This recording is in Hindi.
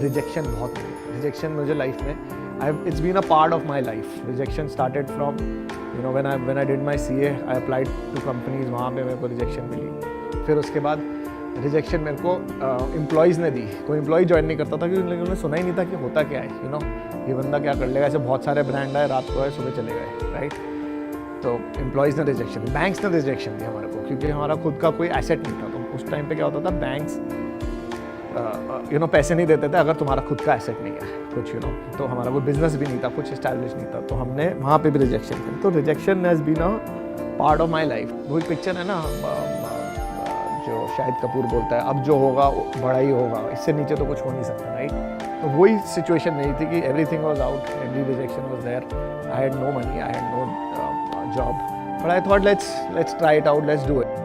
रिजेक्शन बहुत मिली। रिजेक्शन मुझे लाइफ में it's been a part of my life. Rejection started from when I did my CA, I applied to companies, वहाँ पे मेरे को रिजेक्शन मिली। फिर उसके बाद रिजेक्शन मेरे को एम्प्लॉयज़ ने दी। कोई एम्प्लॉय ज्वाइन नहीं करता था क्योंकि उन्होंने सुना ही नहीं था कि होता क्या है, ये बंदा क्या कर लेगा। ऐसे बहुत सारे ब्रांड आए, रात को आए, सुबह चले गए, राइट। तो एम्प्लॉयज़ ने रिजेक्शन, बैंक्स ने रिजेक्शन दी हमारे को, क्योंकि हमारा खुद का कोई एसेट नहीं था। तो उस टाइम पे क्या होता था, बैंक्स पैसे नहीं देते थे अगर तुम्हारा खुद का एसेट नहीं है कुछ, तो हमारा कोई बिजनेस भी नहीं था, कुछ इस्टेब्लिश नहीं था, तो हमने वहाँ पे भी रिजेक्शन की। तो rejection has been a part of my life. वही पिक्चर है ना जो शाहिद कपूर बोलता है, अब जो होगा बड़ा ही होगा, इससे नीचे तो कुछ हो नहीं सकता, राइट। तो वही सिचुएशन नहीं थी कि everything was out, every rejection was there, I had no money, I had no job, but I thought let's try it out, let's do it.